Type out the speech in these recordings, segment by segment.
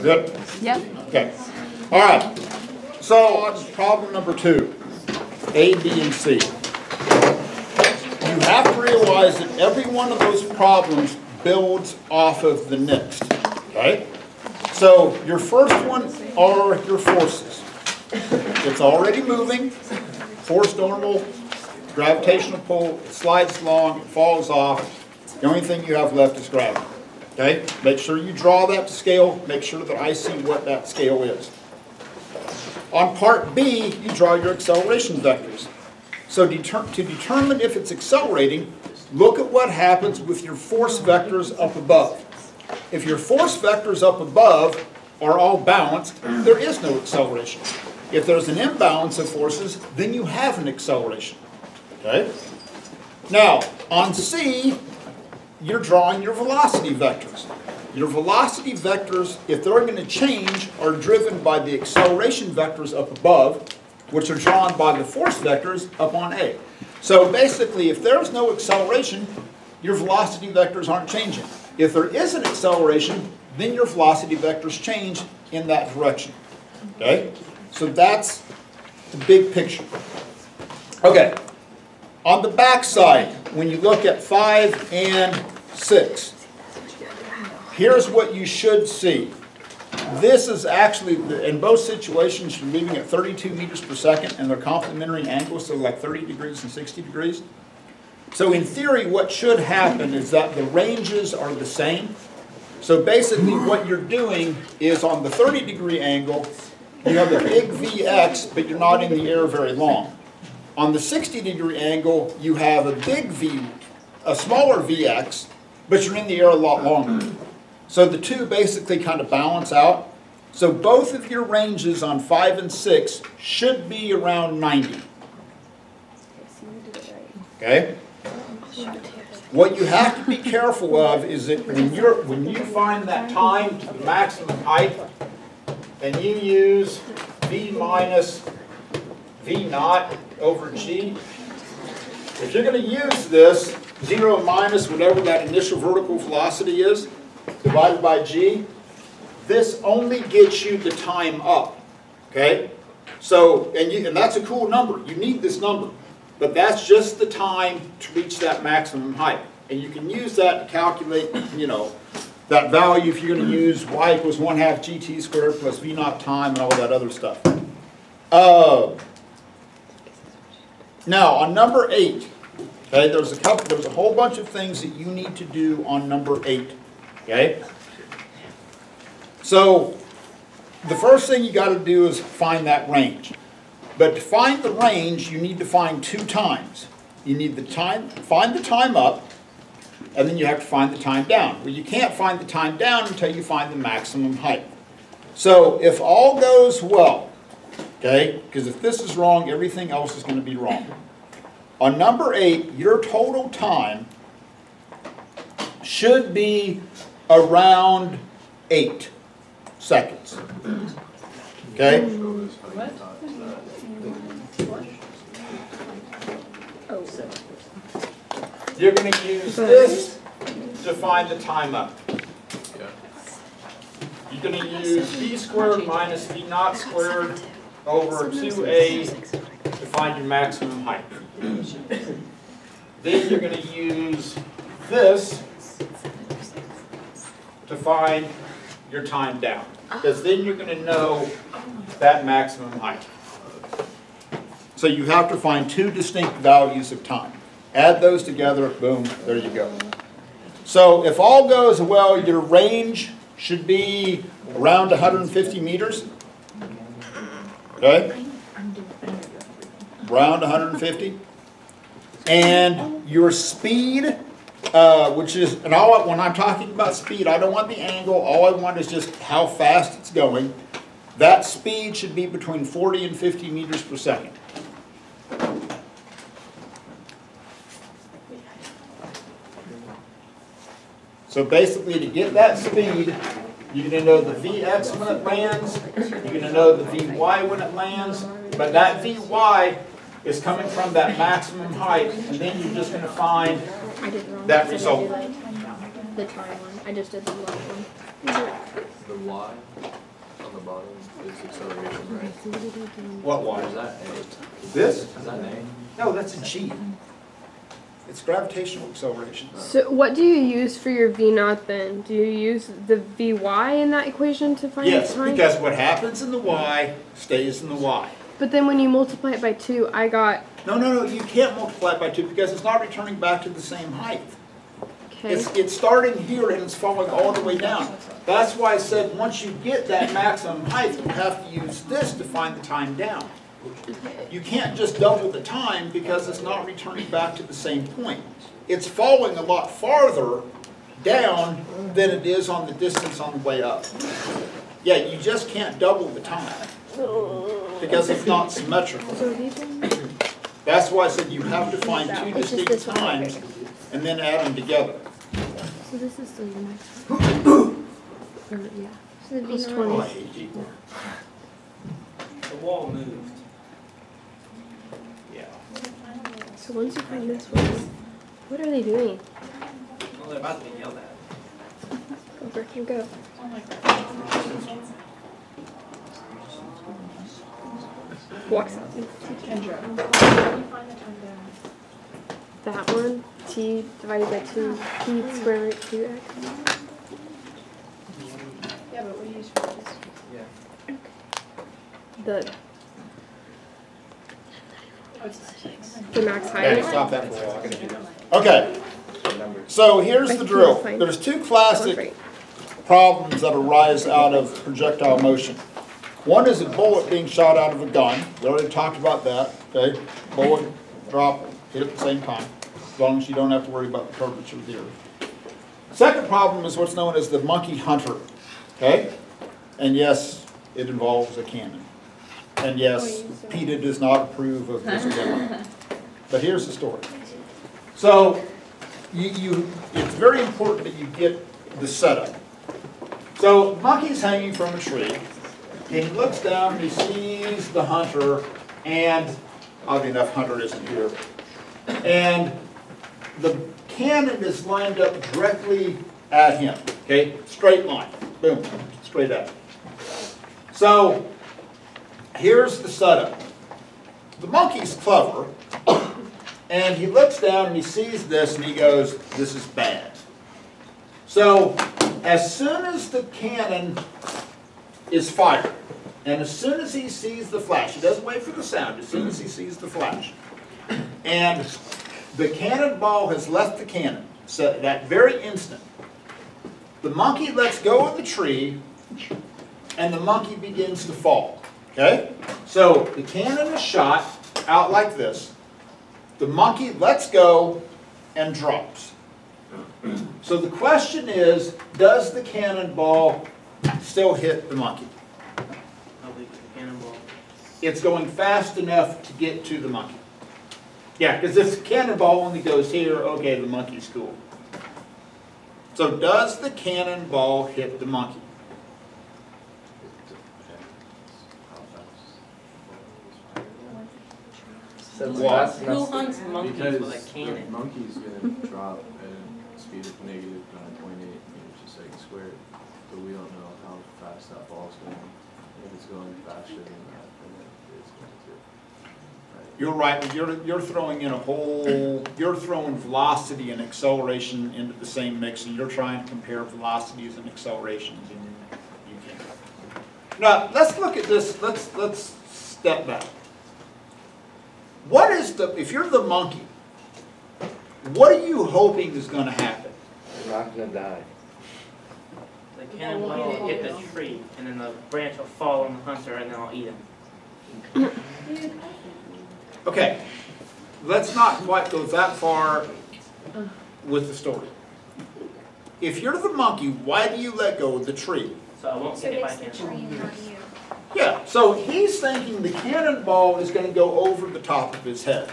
Good? Yep. Okay. All right. So problem number 2, A, B, and C. You have to realize that every one of those problems builds off of the next. Okay? So your first one are your forces. It's already moving. Force normal, gravitational pull, it slides along, it falls off. The only thing you have left is gravity. Okay? Make sure you draw that to scale. Make sure that I see what that scale is. On part B, you draw your acceleration vectors. So to determine if it's accelerating, look at what happens with your force vectors up above. If your force vectors up above are all balanced, there is no acceleration. If there's an imbalance of forces, then you have an acceleration. Okay? Now, on C, you're drawing your velocity vectors. Your velocity vectors, if they're going to change, are driven by the acceleration vectors up above, which are drawn by the force vectors up on A. So basically, if there's no acceleration, your velocity vectors aren't changing. If there is an acceleration, then your velocity vectors change in that direction. Okay? So that's the big picture. Okay. On the back side, when you look at 5 and 6, here's what you should see. This is actually, in both situations, you're moving at 32 meters per second, and they're complementary angles, so like 30 degrees and 60 degrees. So in theory, what should happen is that the ranges are the same. So basically what you're doing is on the 30-degree angle, you have a big Vx, but you're not in the air very long. On the 60-degree angle, you have a smaller Vx, but you're in the air a lot longer. So the two basically kind of balance out. So both of your ranges on 5 and 6 should be around 90. Okay? What you have to be careful of is that when you find that time to the maximum height, and you use V minus V naught over G, if you're going to use this 0 minus whatever that initial vertical velocity is, divided by G, this only gets you the time up, okay? So, and that's a cool number. You need this number. But that's just the time to reach that maximum height. And you can use that to calculate, that value if you're going to use y equals 1/2 gt squared plus v naught time and all that other stuff. Now, on number 8, okay, there's a whole bunch of things that you need to do on number 8. Okay? So, the first thing you got to do is find that range. But to find the range, you need to find 2 times. You need find the time up, and then you have to find the time down. Well, you can't find the time down until you find the maximum height. So, if all goes well, okay, because if this is wrong, everything else is going to be wrong. On number 8, your total time should be around 8 seconds. Okay? You're going to use this to find the time up. You're going to use v squared minus v naught squared over 2a to find your maximum height. Then you're going to use this to find your time down, because then you're going to know that maximum height. So you have to find 2 distinct values of time. Add those together, boom, there you go. So if all goes well, your range should be around 150 meters. Okay? Around 150. And your speed, which is, and when I'm talking about speed, I don't want the angle, all I want is just how fast it's going. That speed should be between 40 and 50 meters per second. So basically, to get that speed, you're going to know the Vx when it lands, you're going to know the Vy when it lands, but that Vy is coming from that maximum height, and then you're just going to find that result. The time one. I just did the left one. The Y on the bottom is acceleration, right? What Or Y? is that A? This? Is that an A? No, that's a G. It's gravitational acceleration. So what do you use for your V naught then? Do you use the Vy in that equation to find Yes, the time? because what happens in the Y stays in the Y. But then when you multiply it by 2, I got, No, you can't multiply it by 2 because it's not returning back to the same height. okay. It's starting here and it's falling all the way down. That's why I said once you get that maximum height, you have to use this to find the time down. You can't just double the time because it's not returning back to the same point. It's falling a lot farther down than it is on the distance on the way up. Yeah, you just can't double the time because it's not symmetrical. So these ones? That's why I said you have to find two It's just distinct this one right times here. and then add them together. So this is the next one. Yeah. So the Plus V 20. naught I hate you. The wall moved. Yeah. So once you find this one, what are they doing? Well, they're about to be yelled at. Go, Griffin, go. Walks out. That one, t divided by 2, p square root 2x. Yeah, but what do you use for this? Yeah. The Oh, it's the six. max Okay, height. stop that for a while. I gotta do that. Okay, so here's the drill. There's two classic problems that arise out of projectile motion. One is a bullet being shot out of a gun. We already talked about that. Okay, bullet, drop, hit at the same time, as long as you don't have to worry about the curvature of the earth. Second problem is what's known as the monkey hunter. Okay, and yes, it involves a cannon. And yes, PETA does not approve of this demo. But here's the story. So, it's very important that you get the setup. So, monkey's hanging from a tree. He looks down and he sees the hunter, and oddly enough, hunter isn't here. And the cannon is lined up directly at him. Okay, straight line, boom, straight at him. So, here's the setup. The monkey's clever, and he looks down and he sees this and he goes, this is bad. So, as soon as the cannon is fired, and as soon as he sees the flash, he doesn't wait for the sound, as soon as he sees the flash, and the cannonball has left the cannon, so that very instant, the monkey lets go of the tree, and the monkey begins to fall. Okay? So the cannon is shot out like this. The monkey lets go and drops. So the question is, does the cannonball still hit the monkey? I'll leave the cannonball. It's going fast enough to get to the monkey. Yeah, because if the cannonball only goes here, okay, the monkey's cool. So does the cannonball hit the monkey? What? Who hunts monkeys Because with a cannon? the monkey's going to drop at a speed of -9.8 meters per second squared, but we don't know how fast that ball's going. If it's going faster than that, then it's going to. You're right. You're throwing in a whole. You're throwing velocity and acceleration into the same mix, and you're trying to compare velocities and accelerations, and you can't. Now let's look at this. Let's step back. What is the? If you're the monkey, what are you hoping is going to happen? You're not gonna die. The cannonball will hit the tree, and then the branch will fall on the hunter, and then I'll eat him. Okay, let's not quite go that far with the story. If you're the monkey, why do you let go of the tree? So I won't So get hit by it's the cannonball. tree, not you. Yeah, so he's thinking the cannonball is going to go over the top of his head.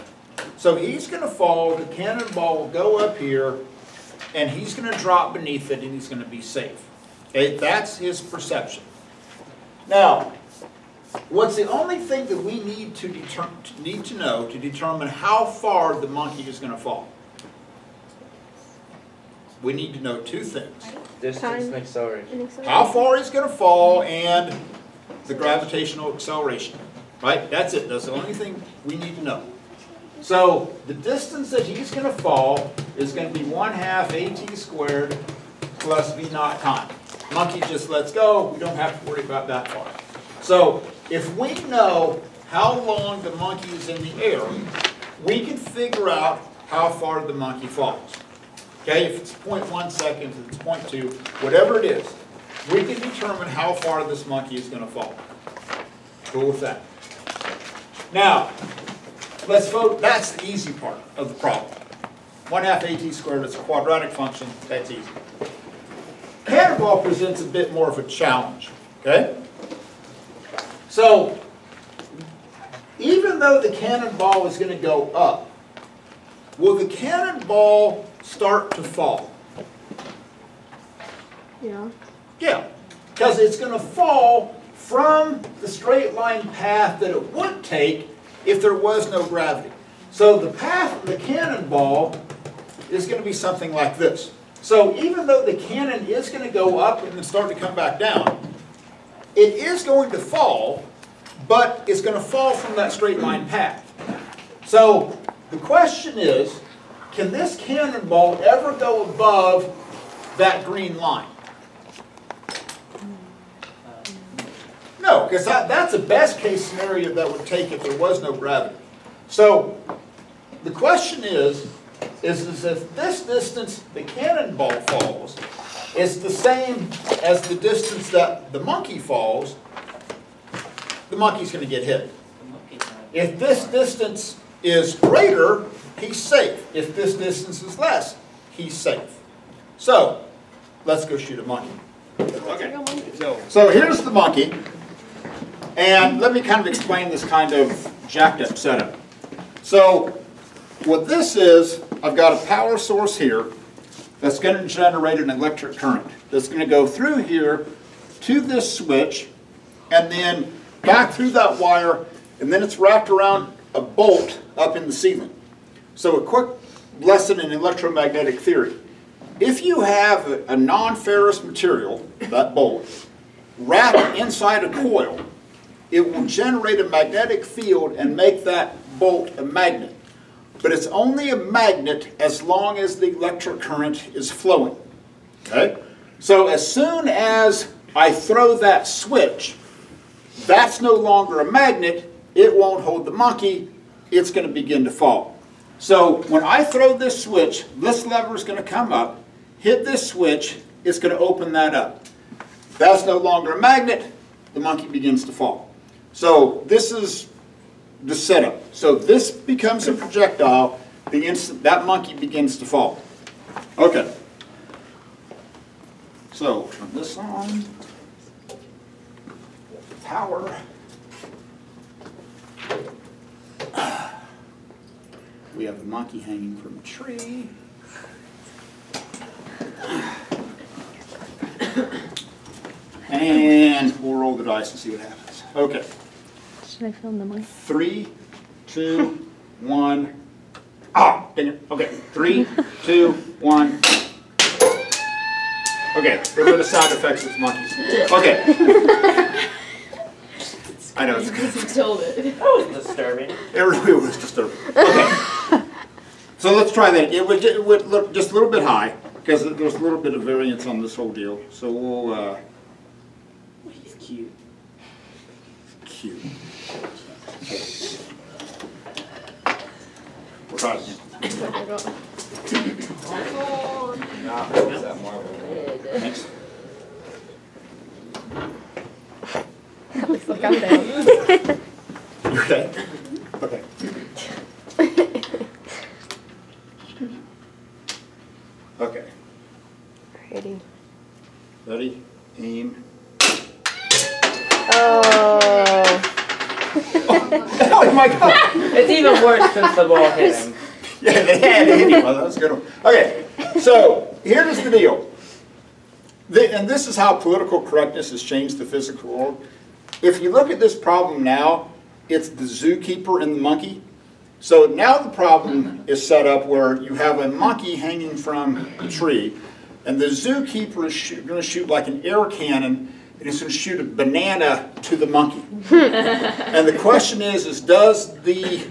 So he's going to fall, the cannonball will go up here, and he's going to drop beneath it, and he's going to be safe. Okay, that's his perception. Now, what's the only thing that we need to know to determine how far the monkey is going to fall? We need to know two things. Distance Time. and acceleration. How far he's going to fall and the gravitational acceleration. Right? That's it. That's the only thing we need to know. So the distance that he's going to fall is going to be 1/2 AT squared plus V naught time. Monkey just lets go. We don't have to worry about that part. So if we know how long the monkey is in the air, we can figure out how far the monkey falls. Okay, if it's 0.1 seconds, if it's 0.2, whatever it is, we can determine how far this monkey is going to fall. Cool with that. Now, let's vote. That's the easy part of the problem. 1/2 AT squared, it's a quadratic function, that's easy. Cannonball presents a bit more of a challenge, okay? So, even though the cannonball is going to go up, will the cannonball start to fall? Yeah. Yeah, because it's going to fall from the straight line path that it would take if there was no gravity. So the path of the cannonball is going to be something like this. So even though the cannon is going to go up and then start to come back down, it is going to fall, but it's going to fall from that straight line path. So the question is, can this cannonball ever go above that green line? No, because that's a best case scenario that would take if there was no gravity. So the question is if this distance the cannonball falls is the same as the distance that the monkey falls, the monkey's going to get hit. If this distance is greater, he's safe. If this distance is less, he's safe. So let's go shoot a monkey. Okay. So here's the monkey. And let me kind of explain this kind of jacked up setup. So what this is, I've got a power source here that's going to generate an electric current. That's going to go through here to this switch and then back through that wire, and then it's wrapped around a bolt up in the ceiling. So a quick lesson in electromagnetic theory. If you have a non-ferrous material, that bolt, wrapped inside a coil, it will generate a magnetic field and make that bolt a magnet. But it's only a magnet as long as the electric current is flowing. Okay? So as soon as I throw that switch, that's no longer a magnet, it won't hold the monkey, it's going to begin to fall. So when I throw this switch, this lever is going to come up, hit this switch, it's going to open that up. That's no longer a magnet, the monkey begins to fall. So this is the setup. So this becomes a projectile the instant that monkey begins to fall. Okay. So turn this on. Power. We have a monkey hanging from a tree. And we'll roll the dice and see what happens. Okay. Should I film the mic? 3, 2, 1. Ah, dang it. Okay. 3, 2, 1. Okay. There were the sound effects with monkeys. Okay. I know. It's That was disturbing. It really was disturbing. Okay. So let's try that. It would look just a little bit high because there's a little bit of variance on this whole deal. So we'll. He's cute. Cute. We're trying again. Thanks. Looks like I'm down. You okay? Okay. Okay. Ready. Ready? Aim. Oh. Oh my God! It's even worse since the ball hit him. Yeah, they had to hit him. Well, that was a good one. Okay, so here's the deal. And this is how political correctness has changed the physical world. If you look at this problem now, it's the zookeeper and the monkey. So now the problem is set up where you have a monkey hanging from a tree, And the zookeeper is going to shoot like an air cannon, and he's going to shoot a banana to the monkey. And the question is does the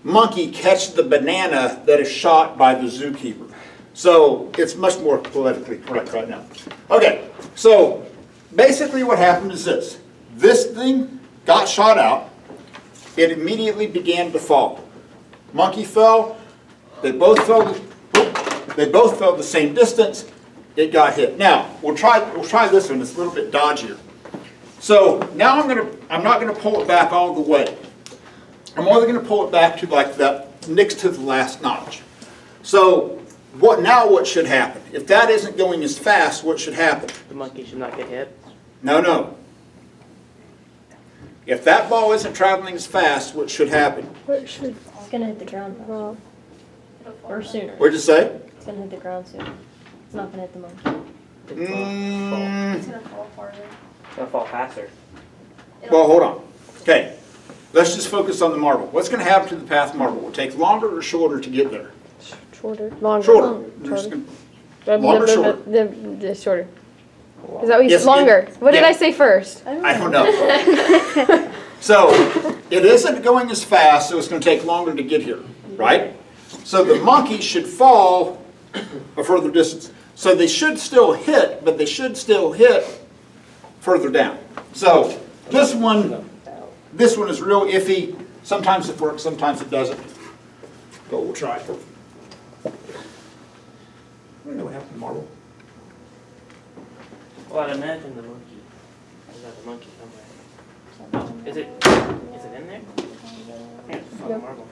monkey catch the banana that is shot by the zookeeper? So it's much more politically correct right now. Okay, so basically what happened is this. This thing got shot out. It immediately began to fall. Monkey fell. They both fell the same distance. It got hit. Now we'll try this one. It's a little bit dodgier. So now I'm not gonna pull it back all the way. I'm only gonna pull it back to like that next to the last notch. So what should happen? If that isn't going as fast, what should happen? The monkey should not get hit. No. If that ball isn't traveling as fast, what should happen? It's gonna hit the ground first. Or sooner. What'd you say? It's gonna hit the ground sooner. It's not gonna hit the monkey. It's gonna fall farther. It's gonna fall faster. Well, hold on. Okay, let's just focus on the marble. What's going to happen to the path marble? Will it take longer or shorter to get there? Shorter. Longer. Shorter. Longer, shorter. The shorter. Is that what you Yes, said? Longer. What did yeah. I say first? I don't know. So, it isn't going as fast, so it's going to take longer to get here, right? So the monkey should fall a further distance. So they should still hit, but they should still hit further down. So this one is real iffy. Sometimes it works, sometimes it doesn't. But we'll try it. I don't know what happened to marble. Well, I'd imagine the monkey. I've got the monkey somewhere. Oh, is it in there? I think it's on the marble.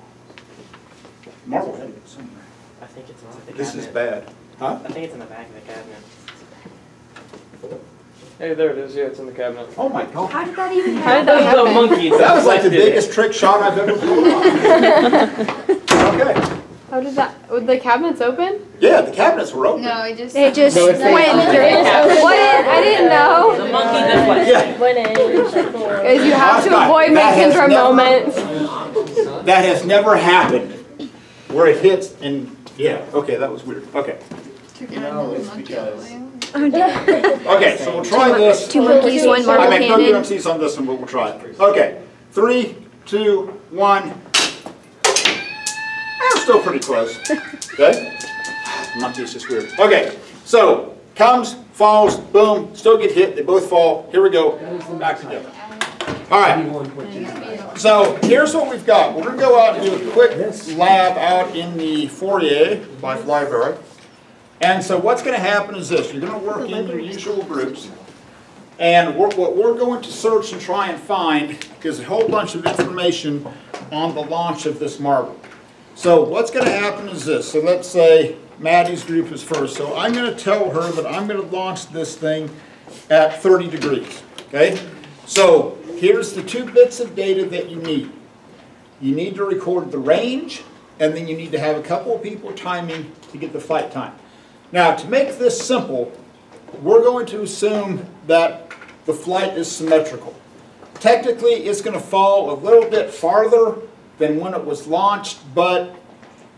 Marble had it somewhere. I think it's in the cabinet. This is bad. Huh? I think it's in the back of the cabinet. Hey, there it is. Yeah, it's in the cabinet. Oh my God. How did that even How did happen? that The happen? monkey. That was like the deflected it. biggest trick shot I've ever pulled off. Okay. How did that? Were the cabinets open? Yeah, the cabinets were open. No, it just. It just No, it's went not. through. What? I didn't know. The monkey deflected. Yeah. Went in. Because you have to Oscar, avoid that making has for never- moments. That has never happened. Where it hits and, yeah, okay, that was weird. Okay. No, it's because Okay, so we'll try this. Two monkeys, one marble I make no cannon. guarantees on this one, but we'll try it. Okay, 3, 2, 1. That's still pretty close. Okay? Monkey is just weird. Okay, so comes, falls, boom, still get hit, they both fall. Here we go, back together. All right, so here's what we've got. We're going to go out and do a quick lab out in the foyer by the library. And so what's going to happen is this. You're going to work in your usual groups. And what we're going to search and try and find is a whole bunch of information on the launch of this marble. So what's going to happen is this. So let's say Maddie's group is first. So I'm going to tell her that I'm going to launch this thing at 30 degrees. Okay? So here's the 2 bits of data that you need. You need to record the range, and then you need to have a couple of people timing to get the flight time. Now, to make this simple, we're going to assume that the flight is symmetrical. Technically, it's going to fall a little bit farther than when it was launched, but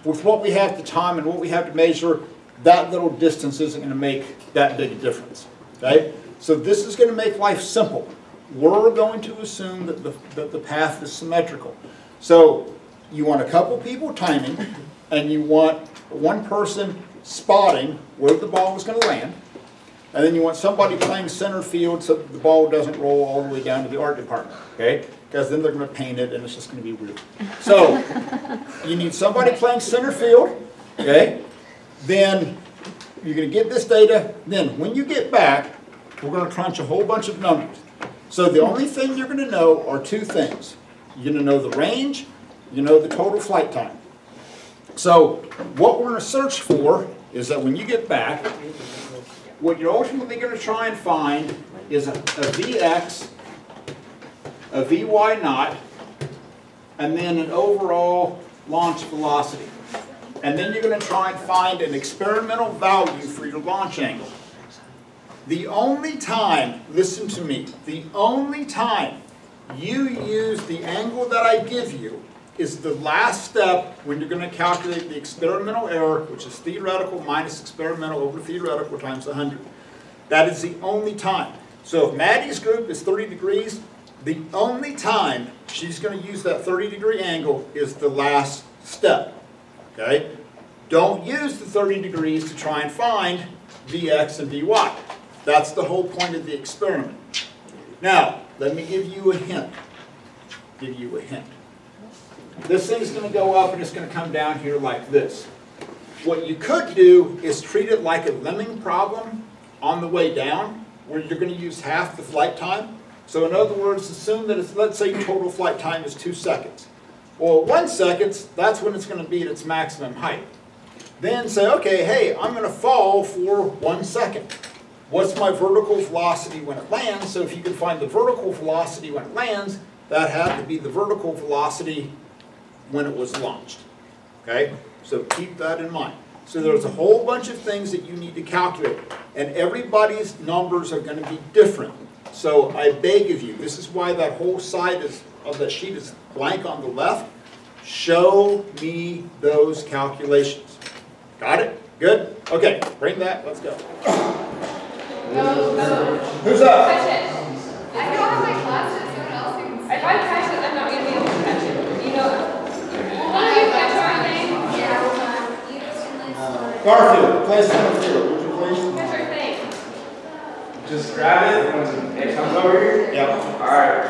with what we have to time and what we have to measure, that little distance isn't going to make that big a difference. Okay? So this is going to make life simple. We're going to assume that the path is symmetrical. So you want a couple people timing, and you want one person spotting where the ball is going to land, and then you want somebody playing center field so that the ball doesn't roll all the way down to the art department, okay? Because then they're going to paint it and it's just going to be weird. So you need somebody playing center field, okay? Then you're going to get this data. Then when you get back, we're going to crunch a whole bunch of numbers. So the only thing you're going to know are 2 things. You're going to know the range, you know the total flight time. So what we're going to search for is that when you get back, what you're ultimately going to try and find is a Vx, a Vy naught, and then an overall launch velocity. And then you're going to try and find an experimental value for your launch angle. The only time, listen to me, the only time you use the angle that I give you is the last step when you're going to calculate the experimental error, which is theoretical minus experimental over theoretical times 100. That is the only time. So if Maddie's group is 30 degrees, the only time she's going to use that 30-degree angle is the last step. Okay? Don't use the 30 degrees to try and find Vx and Vy. That's the whole point of the experiment. Now, let me give you a hint. This thing's going to go up and it's going to come down here like this. What you could do is treat it like a lemming problem on the way down, where you're going to use half the flight time. So in other words, assume that it's, let's say total flight time is 2 seconds. Well, 1 second, that's when it's going to be at its maximum height. Then say, okay, hey, I'm going to fall for 1 second. What's my vertical velocity when it lands? So if you can find the vertical velocity when it lands, that had to be the vertical velocity when it was launched. Okay? So keep that in mind. So there's a whole bunch of things that you need to calculate. And everybody's numbers are going to be different. So I beg of you, this is why that whole side of the sheet is blank on the left. Show me those calculations. Got it? Good? Okay, bring that. Let's go. No. Who's up? Touch it. I don't have my glasses. Someone else can see. If I touch it, I'm not going to be able to touch it. You know that. Will you touch our thing? Yeah. Garfield, place on the field. Would you please? Touch our thing. Just grab it and when it comes over here? Yep. Alright.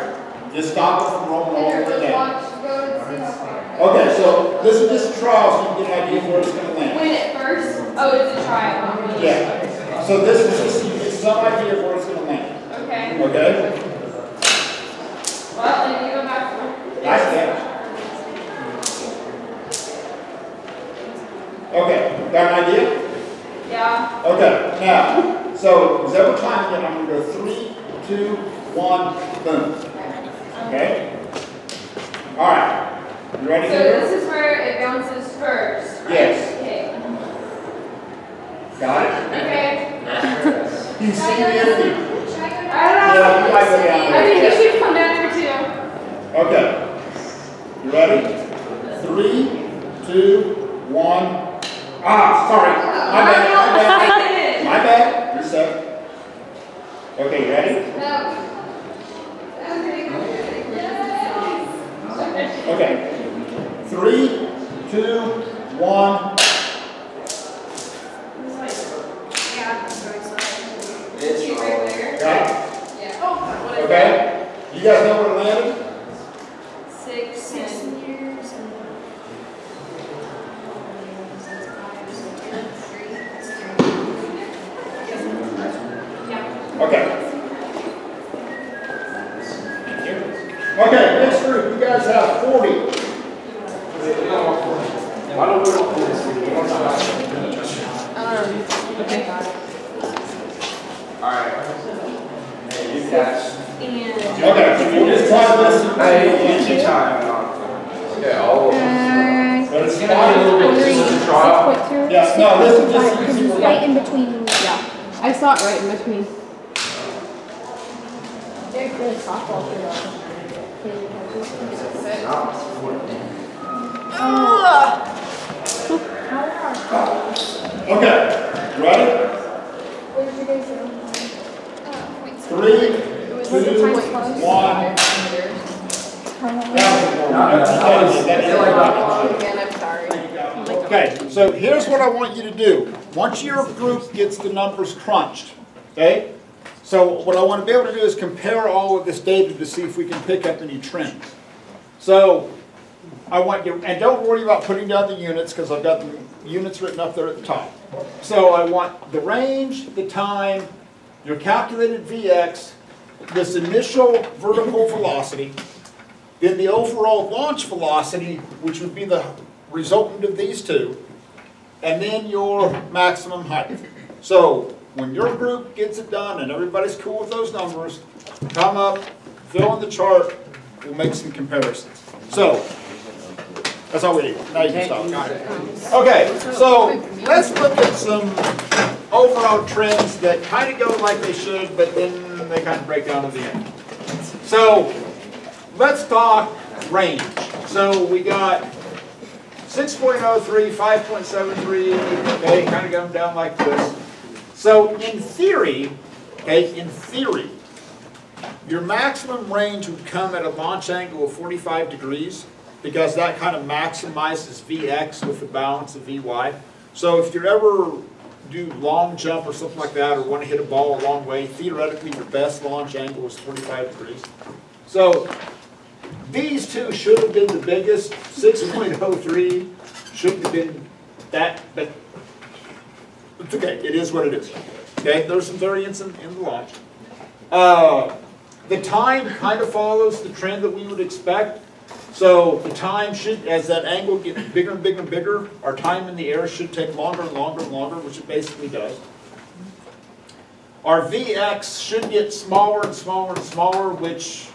Just stop it from rolling all the way down. Watch, go and see how far. Okay, so this is just a trial so you can get an idea of where it's going to land. When it first? Oh, it's a trial. Yeah. So this is just you get some idea of where it's going to land. Okay. Okay? Well, then you go back. Nice catch. Okay, got an idea? Yeah. Okay, now, so is every time again, I'm going to go 3, 2, 1, boom. Okay? Alright. You ready So here? this is where it bounces first, right? Yes. Okay. Got it? Okay. You see me if you... I don't know. Yeah, you might go down I there. mean, you should come down here too. Okay. You ready? 3, 2, 1. Ah, sorry. My bad. My bad. You're set. Okay, you ready? No. Okay. 3, 2, 1. It's Right there. Got it? Yeah. Oh, what is Okay. You guys know where it landed? 6 years. Okay. Okay, next group, you guys have 40. Why don't we do this? Okay. Alright. Hey, you catch. And Okay, we'll just try this. Hey, you keep time. Okay, all of them. But it's A fine. little bit just as a trial. Yeah, no, this is just Because easy. it's right in between. yeah, I saw it right in between. They're good softball for Okay, ready? What did you guys do? 3, 2, 1. Again, I'm sorry. Okay, so here's what I want you to do. Once your group gets the numbers crunched, okay? So what I want to be able to do is compare all of this data to see if we can pick up any trends. So I want you, and don't worry about putting down the units because I've got the units written up there at the top. So I want the range, the time, your calculated Vx, this initial vertical velocity, then the overall launch velocity, which would be the resultant of these two, and then your maximum height. So when your group gets it done and everybody's cool with those numbers, come up, fill in the chart, we'll make some comparisons. So that's all we need. Now you can stop. Okay, so let's look at some overall trends that kind of go like they should, but then they kind of break down at the end. So let's talk range. So we got 6.03, 5.73, okay, kind of going down like this. So in theory, okay, in theory, your maximum range would come at a launch angle of 45 degrees because that kind of maximizes Vx with the balance of Vy. So if you ever do long jump or something like that or want to hit a ball a long way, theoretically your best launch angle is 45 degrees. So these two should have been the biggest. 6.03 shouldn't have been that, but it's okay. It is what it is. Okay, there's some variance in the launch. The time kind of follows the trend that we would expect. So the time should, as that angle gets bigger and bigger and bigger, our time in the air should take longer and longer and longer, which it basically does. Our Vx should get smaller and smaller and smaller, which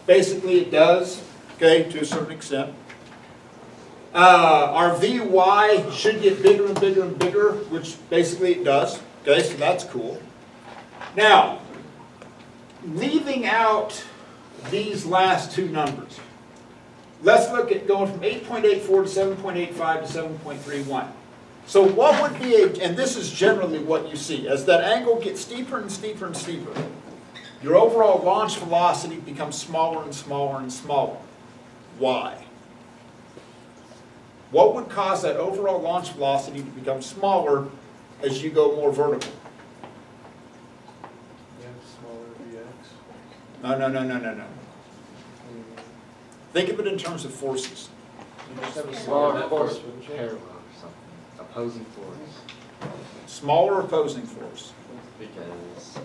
basically it does, okay, to a certain extent. Our Vy should get bigger and bigger and bigger, which basically it does, okay, so that's cool. Now, leaving out these last two numbers, let's look at going from 8.84 to 7.85 to 7.31. So what would be and this is generally what you see, as that angle gets steeper and steeper and steeper, your overall launch velocity becomes smaller and smaller and smaller. Why? What would cause that overall launch velocity to become smaller as you go more vertical? No, no, no, no, no, no. Think of it in terms of forces. You just have a smaller force parallel or something. Opposing force. Smaller opposing force. Because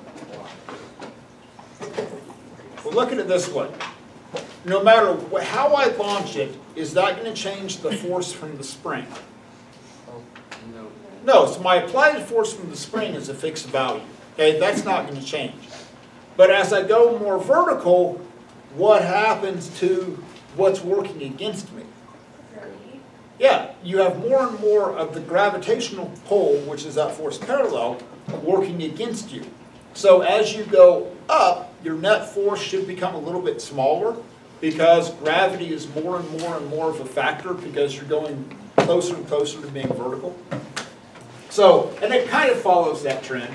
Well, look at it this way. No matter how I launch it, is that going to change the force from the spring? no. No, so my applied force from the spring is a fixed value. Okay, that's not going to change. But as I go more vertical, what happens to what's working against me? Yeah, you have more and more of the gravitational pull, which is that force parallel, working against you. So as you go up, your net force should become a little bit smaller because gravity is more and more and more of a factor because you're going closer and closer to being vertical. So, and it kind of follows that trend.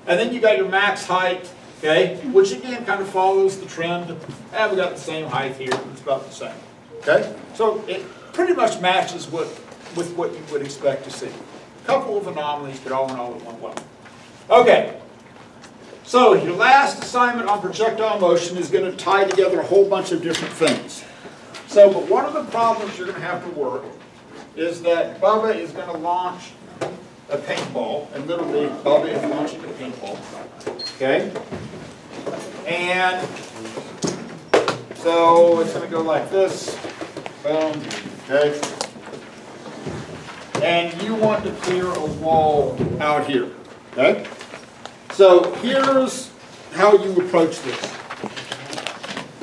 And then you got your max height, okay, which again kind of follows the trend. We got the same height here, it's about the same. Okay? So it pretty much matches with what you would expect to see. A couple of anomalies, but all in all it went well. Okay. So your last assignment on projectile motion is going to tie together a whole bunch of different things. So, but one of the problems you're going to have to work is that Bubba is going to launch a paintball, and literally Bubba is launching a paintball. Okay? And so it's going to go like this. Boom. Okay? And you want to clear a wall out here. Okay? So here's how you approach this.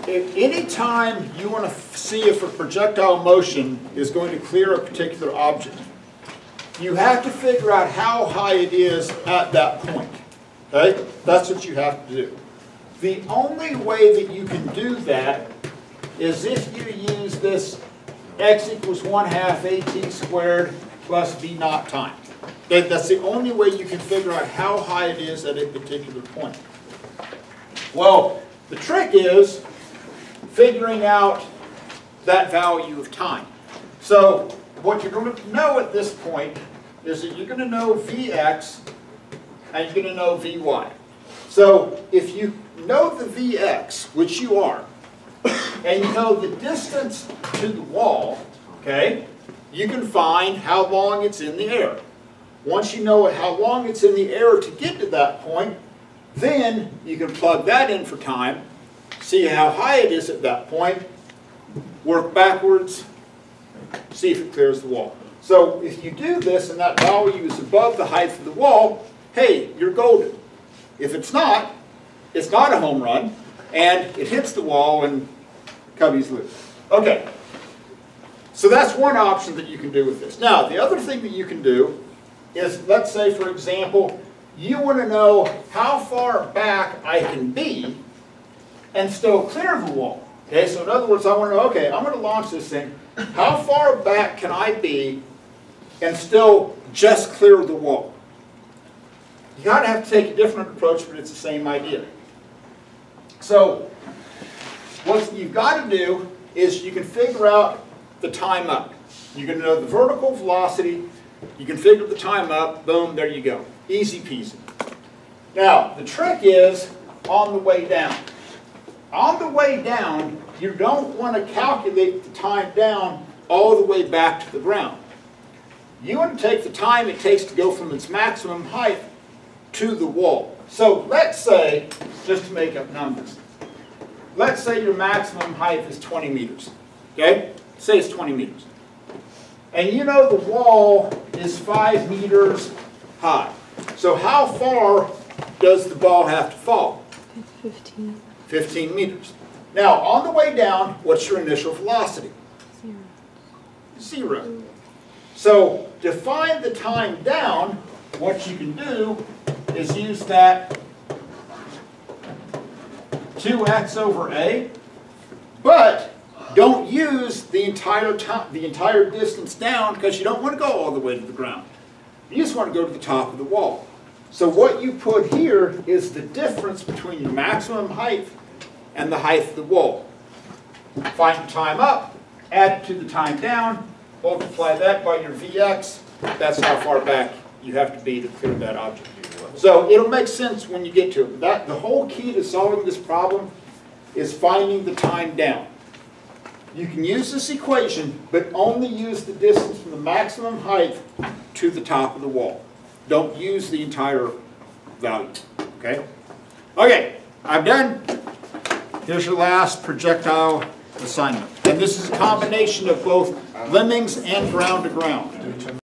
If any time you want to see if a projectile motion is going to clear a particular object, you have to figure out how high it is at that point. Okay? That's what you have to do. The only way that you can do that is if you use this x equals 1/2 at squared plus v naught time. Okay? That's the only way you can figure out how high it is at a particular point. Well, the trick is figuring out that value of time. So what you're going to know at this point is that you're going to know Vx and you're going to know Vy. So if you know the Vx, which you are, and you know the distance to the wall, okay, you can find how long it's in the air. Once you know how long it's in the air to get to that point, then you can plug that in for time, see how high it is at that point, work backwards, see if it clears the wall. So if you do this and that value is above the height of the wall, hey, you're golden. If it's not a home run, and it hits the wall and cubby's loose. Okay, so that's one option that you can do with this. Now, the other thing that you can do is, let's say, for example, you want to know how far back I can be and still clear the wall. Okay, so in other words, I want to know, okay, I'm going to launch this thing. How far back can I be and still just clear the wall? You kind of have to take a different approach, but it's the same idea. So what you've got to do is you can figure out the time up. You're going to know the vertical velocity. You can figure the time up. Boom, there you go. Easy peasy. Now, the trick is on the way down. On the way down, you don't want to calculate the time down all the way back to the ground. You want to take the time it takes to go from its maximum height to the wall. So let's say, just to make up numbers, let's say your maximum height is 20 meters. Okay? Say it's 20 meters. And you know the wall is 5 meters high. So how far does the ball have to fall? 15. 15 meters. Now, on the way down, what's your initial velocity? 0. So, to find the time down, what you can do is use that 2x over a, but don't use the entire distance down because you don't want to go all the way to the ground. You just want to go to the top of the wall. So what you put here is the difference between your maximum height and the height of the wall. Find the time up, add it to the time down, multiply that by your Vx. That's how far back you have to be to clear that object. So it'll make sense when you get to it. The whole key to solving this problem is finding the time down. You can use this equation, but only use the distance from the maximum height to the top of the wall. Don't use the entire value. Okay? Okay, I'm done. Here's your last projectile assignment. And this is a combination of both lemmings and ground to ground.